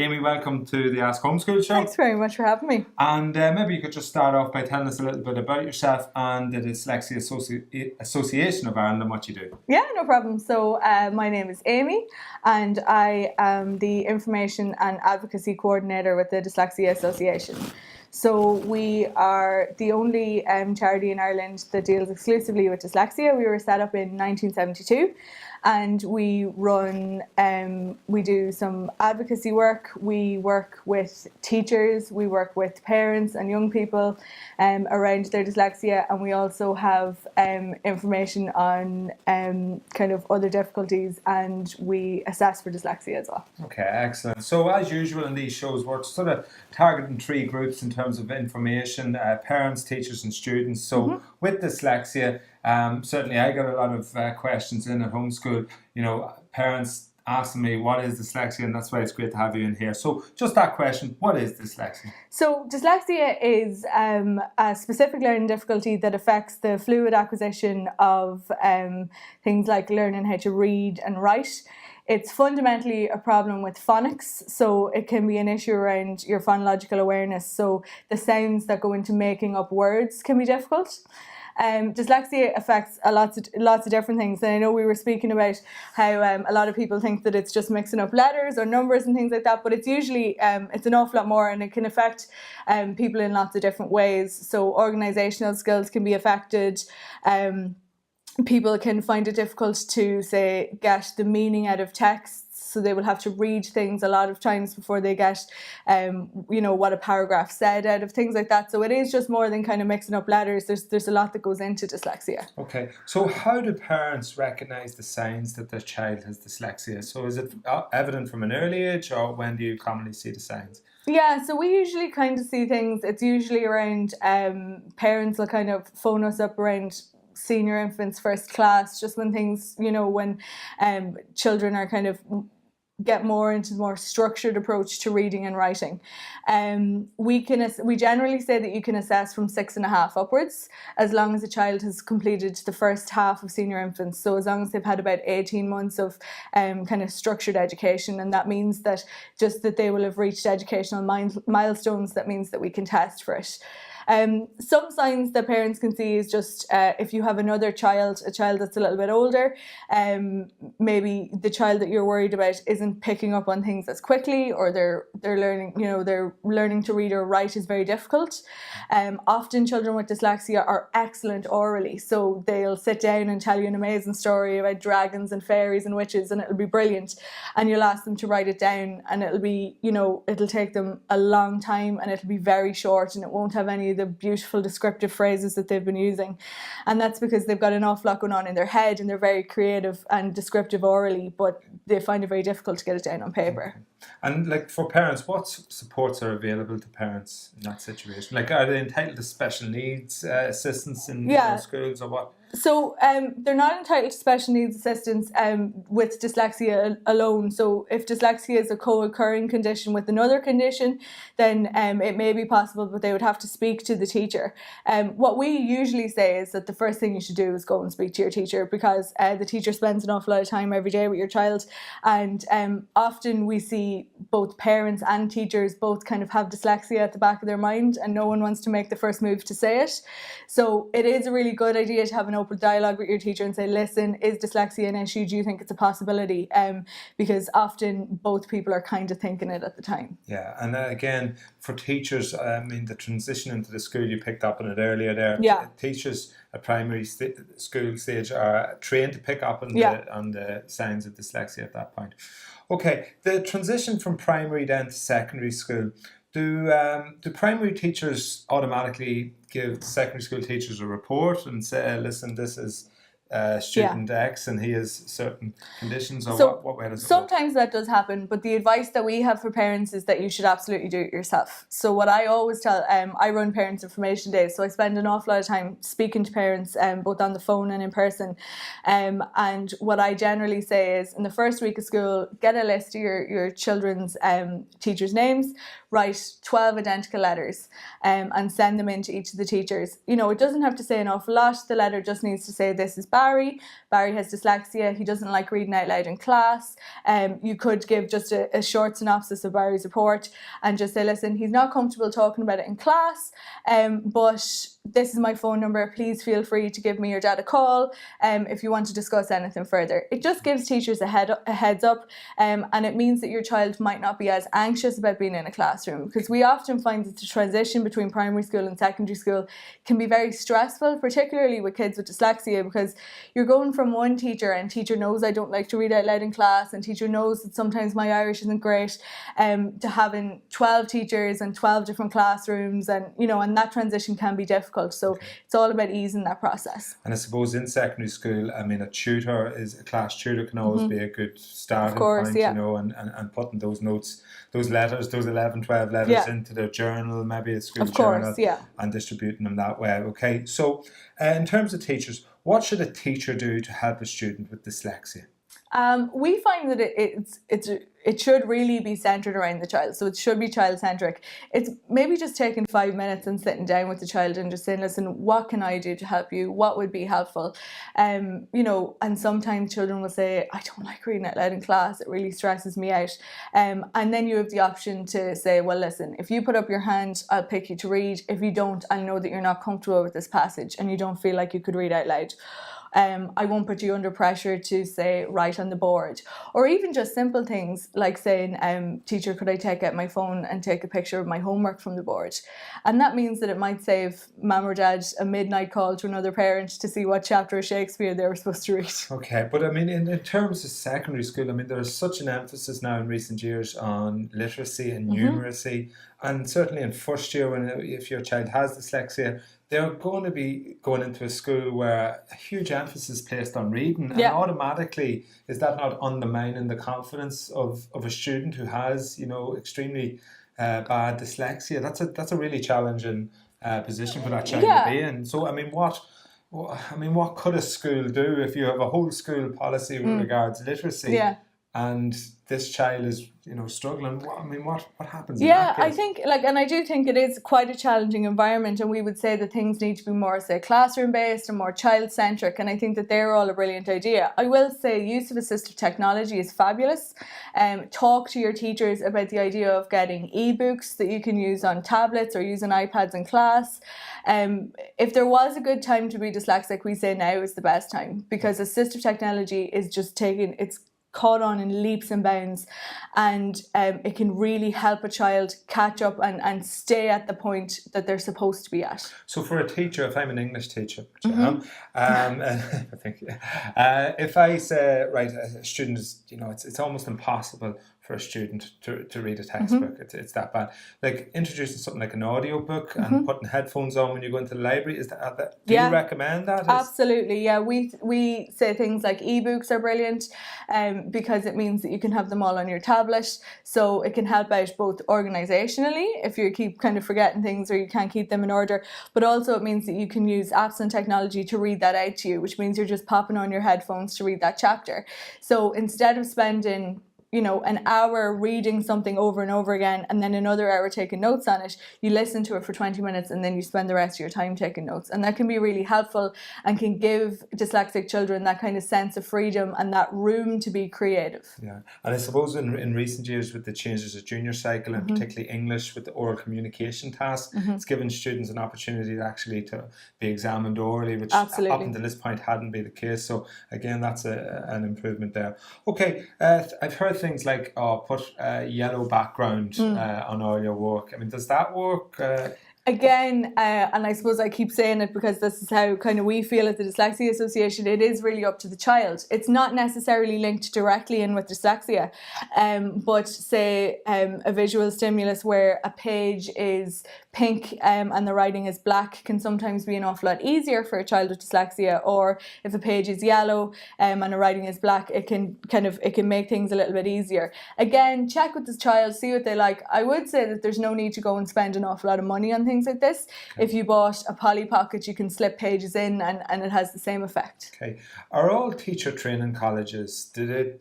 Amy, welcome to the Ask Homeschool show. Thanks very much for having me. And maybe you could just start off by telling us a little bit about yourself and the Dyslexia Association of Ireland and what you do. Yeah, no problem. So my name is Amy and I am the Information and Advocacy Coordinator with the Dyslexia Association. So we are the only charity in Ireland that deals exclusively with dyslexia. We were set up in 1972 and we do some advocacy work. We work with teachers, we work with parents and young people around their dyslexia, and we also have information on kind of other difficulties, and we assess for dyslexia as well. Okay, excellent. So as usual in these shows, we're sort of targeting three groups in terms of information, parents, teachers and students. So with dyslexia, certainly I got a lot of questions in at homeschool, parents asking me what is dyslexia, and that's why it's great to have you in here. So just that question, what is dyslexia? So dyslexia is a specific learning difficulty that affects the fluid acquisition of things like learning how to read and write. It's fundamentally a problem with phonics, so it can be an issue around your phonological awareness. So the sounds that go into making up words can be difficult. Dyslexia affects lots of different things, and I know we were speaking about how a lot of people think that it's just mixing up letters or numbers and things like that, but it's usually it's an awful lot more, and it can affect people in lots of different ways. So organisational skills can be affected. People can find it difficult to, say, get the meaning out of texts, so they will have to read things a lot of times before they get, what a paragraph said out of things like that. So it is just more than kind of mixing up letters. There's a lot that goes into dyslexia. Okay, so how do parents recognise the signs that their child has dyslexia? So is it evident from an early age, or when do you commonly see the signs? Yeah, so we usually kind of see things, it's usually around parents will kind of phone us up around senior infants, first class, just when things, when children are kind of get more into the more structured approach to reading and writing. We generally say that you can assess from 6.5 upwards, as long as the child has completed the first half of senior infants. So as long as they've had about 18 months of kind of structured education, and that means that just that they will have reached educational milestones, that means that we can test for it. Some signs that parents can see is just if you have another child, a child that's a little bit older, maybe the child that you're worried about isn't picking up on things as quickly, or they're learning, they're learning to read or write is very difficult. Often children with dyslexia are excellent orally, so they'll sit down and tell you an amazing story about dragons and fairies and witches, and it'll be brilliant, and you'll ask them to write it down, and it'll be, it'll take them a long time, and it'll be very short, and it won't have any of the beautiful descriptive phrases that they've been using, and that's because they've got an awful lot going on in their head, and they're very creative and descriptive orally, but they find it very difficult to get it down on paper. And like for parents, what supports are available to parents in that situation? Like, are they entitled to special needs assistance in schools, or what? So they're not entitled to special needs assistance with dyslexia alone. So if dyslexia is a co-occurring condition with another condition, then it may be possible, but they would have to speak to the teacher. What we usually say is that the first thing you should do is go and speak to your teacher, because the teacher spends an awful lot of time every day with your child, and often we see both parents and teachers both kind of have dyslexia at the back of their mind, and no one wants to make the first move to say it. So it is a really good idea to have an open dialogue with your teacher and say, listen, is dyslexia an issue? Do you think it's a possibility? Because often both people are kind of thinking it at the time. Yeah, and again, for teachers, the transition into the school, you picked up on it earlier there. Yeah. Teachers at primary school stage are trained to pick up on the signs of dyslexia at that point. Okay, the transition from primary then to secondary school, do primary teachers automatically give secondary school teachers a report and say, listen, this is student X and he has certain conditions, or so what way does it sometimes work? That does happen, but the advice that we have for parents is that you should absolutely do it yourself. So what I always tell, I run parents information days, so I spend an awful lot of time speaking to parents both on the phone and in person, and what I generally say is, in the first week of school, get a list of your children's teachers' names, write 12 identical letters and send them in to each of the teachers. It doesn't have to say an awful lot. The letter just needs to say, this is bad, Barry. Barry has dyslexia. He doesn't like reading out loud in class. You could give just a short synopsis of Barry's report and just say, listen, he's not comfortable talking about it in class, but this is my phone number. Please feel free to give me or dad a call if you want to discuss anything further. It just gives teachers a heads up, and it means that your child might not be as anxious about being in a classroom, because we often find that the transition between primary school and secondary school can be very stressful, particularly with kids with dyslexia, because you're going from one teacher, and teacher knows I don't like to read out loud in class, and teacher knows that sometimes my Irish isn't great, to having 12 teachers and 12 different classrooms, and and that transition can be difficult. So it's all about easing that process. And I suppose in secondary school, a class tutor can always be a good starting point, and putting those notes, those letters, those 11, 12 letters into their journal, maybe a school journal, and distributing them that way. Okay, so in terms of teachers, what should a teacher do to help a student with dyslexia? We find that it should really be centred around the child. So it should be child-centric. It's maybe just taking 5 minutes and sitting down with the child and just saying, listen, what can I do to help you? What would be helpful? And sometimes children will say, I don't like reading out loud in class. It really stresses me out. And then you have the option to say, well, listen, if you put up your hand, I'll pick you to read. If you don't, I'll know that you're not comfortable with this passage and you don't feel like you could read out loud. I won't put you under pressure to say write on the board, or even just simple things like saying, teacher, could I take out my phone and take a picture of my homework from the board? And that means that it might save mum or dad a midnight call to another parent to see what chapter of Shakespeare they were supposed to read. Okay, but I mean, in terms of secondary school, I mean, there's such an emphasis now in recent years on literacy and numeracy, and certainly in first year, if your child has dyslexia, they're going to be going into a school where a huge emphasis is placed on reading, and automatically, is that not undermining the confidence of a student who has, extremely bad dyslexia? That's a really challenging position for that child to be in. So, I mean, what could a school do if you have a whole school policy with regards to literacy? And this child is, struggling. I mean, what happens? Yeah, I think, and I do think it is quite a challenging environment, and we would say that things need to be more, say, classroom-based and more child-centric, and I think that they're all a brilliant idea. I will say use of assistive technology is fabulous. Talk to your teachers about the idea of getting ebooks that you can use on tablets or using iPads in class. If there was a good time to be dyslexic, we say now is the best time, because assistive technology is just it's caught on in leaps and bounds, and it can really help a child catch up and stay at the point that they're supposed to be at. So for a teacher, if I'm an English teacher, if I say, right, a student is, it's almost impossible for a student to read a textbook. It's that bad. Like introducing something like an audio book and putting headphones on when you go into the library. Do you recommend that? Absolutely, yeah. We say things like ebooks are brilliant, because it means that you can have them all on your tablet. So it can help out both organisationally if you keep kind of forgetting things or you can't keep them in order, but also it means that you can use apps and technology to read that out to you, which means you're just popping on your headphones to read that chapter. So instead of spending an hour reading something over and over again and then another hour taking notes on it, you listen to it for 20 minutes and then you spend the rest of your time taking notes. And that can be really helpful and can give dyslexic children that kind of sense of freedom and that room to be creative. Yeah, and I suppose in recent years with the changes of junior cycle and particularly English with the oral communication task, it's given students an opportunity to actually to be examined orally, which up until this point hadn't been the case. So again, that's an improvement there. Okay, I've heard things like put a yellow background on all your work. I mean, does that work? Again, and I suppose I keep saying it because this is how kind of we feel at the Dyslexia Association, it is really up to the child. It's not necessarily linked directly in with dyslexia, but say a visual stimulus where a page is pink and the writing is black can sometimes be an awful lot easier for a child with dyslexia, or if a page is yellow and the writing is black, it can make things a little bit easier. Again, check with the child, see what they like. I would say that there's no need to go and spend an awful lot of money on things like this. Okay. If you bought a Polly Pocket, you can slip pages in and it has the same effect. Okay. Are all teacher training colleges, do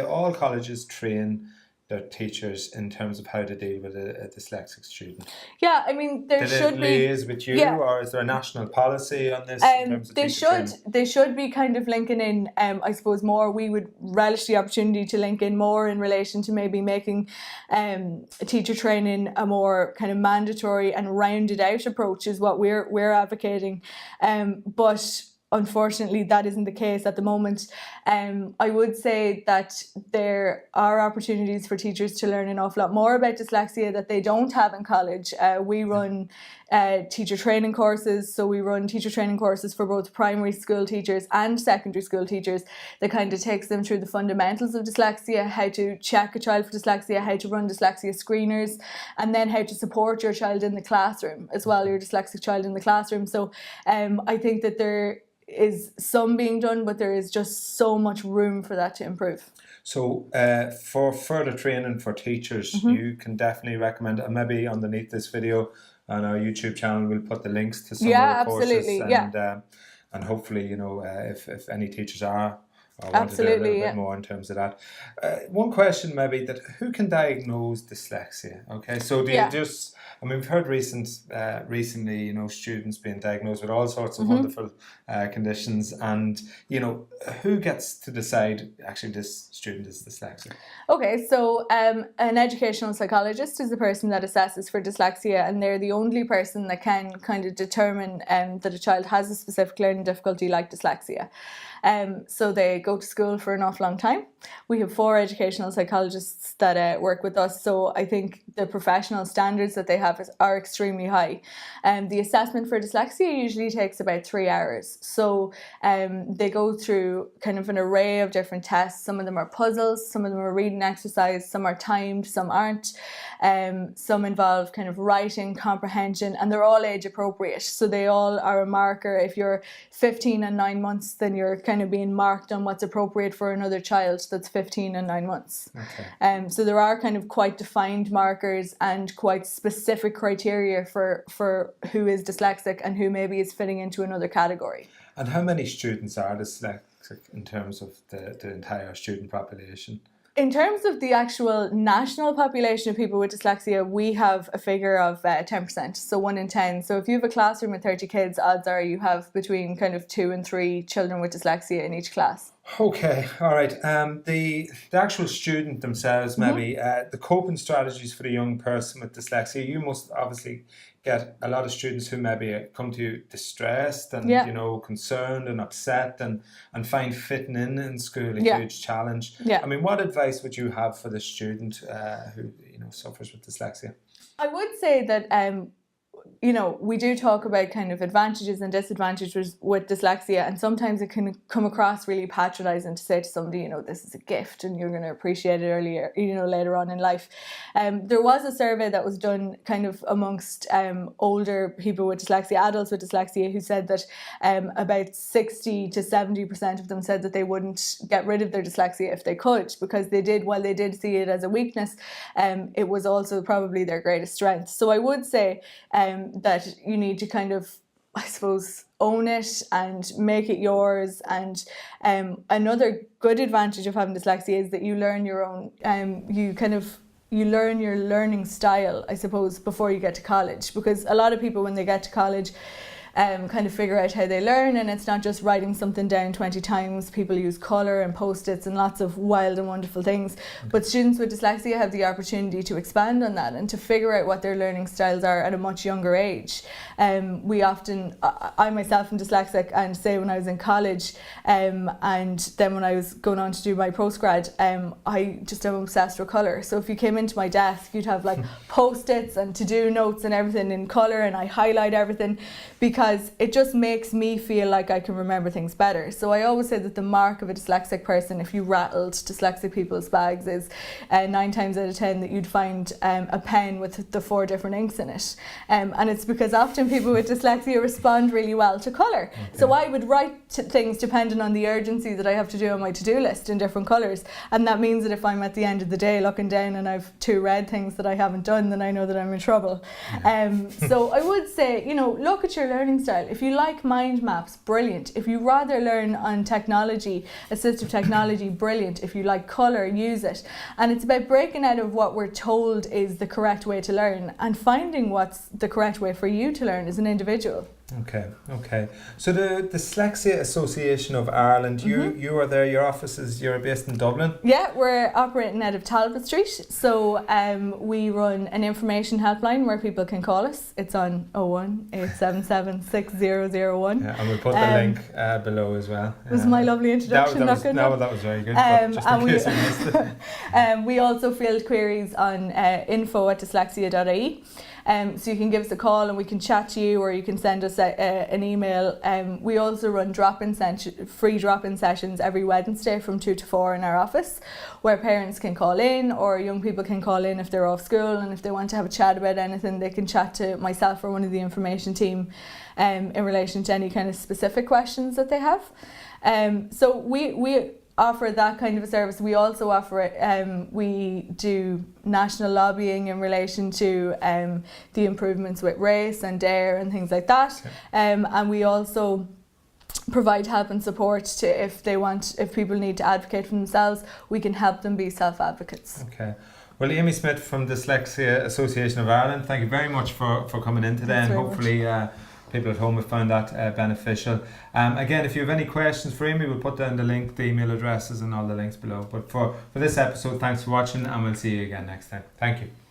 all colleges train their teachers in terms of how to deal with a dyslexic student? Yeah, I mean, there should be. Did it liaise with you, or is there a national policy on this in terms of teacher training? They should be kind of linking in, I suppose, more. We would relish the opportunity to link in more in relation to maybe making teacher training a more kind of mandatory and rounded out approach is what we're advocating. But unfortunately, that isn't the case at the moment. I would say that there are opportunities for teachers to learn an awful lot more about dyslexia that they don't have in college. We run teacher training courses, so we run teacher training courses for both primary school teachers and secondary school teachers that kind of takes them through the fundamentals of dyslexia, how to check a child for dyslexia, how to run dyslexia screeners, and then how to support your child in the classroom as well, your dyslexic child in the classroom. So I think that there is some being done, but there is just so much room for that to improve. So for further training for teachers, you can definitely recommend, and maybe underneath this video on our YouTube channel we'll put the links to some of the courses. Absolutely. And hopefully, if any teachers are or want to do a little bit more in terms of that. One question maybe, that who can diagnose dyslexia? Okay, so do you just, I mean, we've heard recently, students being diagnosed with all sorts of wonderful conditions, and, who gets to decide actually this student is dyslexic? Okay, so an educational psychologist is the person that assesses for dyslexia, and they're the only person that can kind of determine that a child has a specific learning difficulty like dyslexia. So they go to school for an awful long time. We have 4 educational psychologists that work with us, so I think the professional standards that they have are extremely high. The assessment for dyslexia usually takes about 3 hours. So they go through kind of an array of different tests. Some of them are puzzles, some of them are reading exercise, some are timed, some aren't. Some involve kind of writing, comprehension, and they're all age appropriate. So they all are a marker. If you're 15 and 9 months, then you're kind of being marked on what's appropriate for another child that's 15 and 9 months. Okay. So there are kind of quite defined markers and quite specific criteria for who is dyslexic and who maybe is fitting into another category. And how many students are dyslexic in terms of the entire student population? In terms of the actual national population of people with dyslexia, we have a figure of 10%, so 1 in 10. So if you have a classroom with 30 kids, odds are you have between kind of 2 and 3 children with dyslexia in each class. Okay, all right. The actual student themselves, maybe, the coping strategies for the young person with dyslexia, you must obviously get a lot of students who maybe come to you distressed and concerned and upset and find fitting in school a huge challenge. I mean, what advice would you have for the student who suffers with dyslexia? I would say that we do talk about kind of advantages and disadvantages with dyslexia, and sometimes it can come across really patronising to say to somebody, this is a gift and you're going to appreciate it later on in life. There was a survey that was done kind of amongst older people with dyslexia, adults with dyslexia, who said that about 60 to 70% of them said that they wouldn't get rid of their dyslexia if they could, because while they did see it as a weakness, it was also probably their greatest strength. So I would say that you need to kind of, I suppose, own it and make it yours. And another good advantage of having dyslexia is that you learn your own, you learn your learning style, I suppose, before you get to college. Because a lot of people, when they get to college, kind of figure out how they learn, and it's not just writing something down 20 times. People use colour and post-its and lots of wild and wonderful things. But students with dyslexia have the opportunity to expand on that and to figure out what their learning styles are at a much younger age. We often, I myself am dyslexic, and say when I was in college and then when I was going on to do my postgrad, I just am obsessed with colour. So if you came into my desk, you'd have like post-its and to-do notes and everything in colour, and I highlight everything because it just makes me feel like I can remember things better. So I always say that the mark of a dyslexic person, if you rattled dyslexic people's bags, is 9 times out of 10 that you'd find a pen with the 4 different inks in it. And it's because often people with dyslexia respond really well to colour. Okay. So I would write things depending on the urgency that I have to do on my to-do list in different colours. And that means that if I'm at the end of the day looking down and I've 2 red things that I haven't done, then I know that I'm in trouble. So I would say, look at your learning learning style. If you like mind maps, brilliant. If you rather learn on technology, assistive technology, brilliant. If you like colour, use it. And it's about breaking out of what we're told is the correct way to learn and finding what's the correct way for you to learn as an individual. Okay. So the Dyslexia Association of Ireland, you are there, your offices, you're based in Dublin? Yeah, we're operating out of Talbot Street. So we run an information helpline where people can call us. It's on 01 877 6001. Yeah, and we'll put the link below as well. Was my lovely introduction not good enough? No, that was very good. Just in case you missed it. We also field queries on info@dyslexia.ie. So you can give us a call and we can chat to you, or you can send us an email. We also run free drop-in sessions every Wednesday from 2 to 4 in our office, where parents can call in or young people can call in if they're off school, and if they want to have a chat about anything, they can chat to myself or one of the information team in relation to any kind of specific questions that they have. So we offer that kind of a service. We also offer it, we do national lobbying in relation to the improvements with race and DARE and things like that. And we also provide help and support to if people need to advocate for themselves, we can help them be self-advocates. Okay. Well, Amy Smith from Dyslexia Association of Ireland, thank you very much for coming in today. Thanks and very hopefully people at home have found that beneficial. Again, if you have any questions for Amy, we'll put down the link, the email addresses and all the links below. But for this episode, thanks for watching, and we'll see you again next time. Thank you.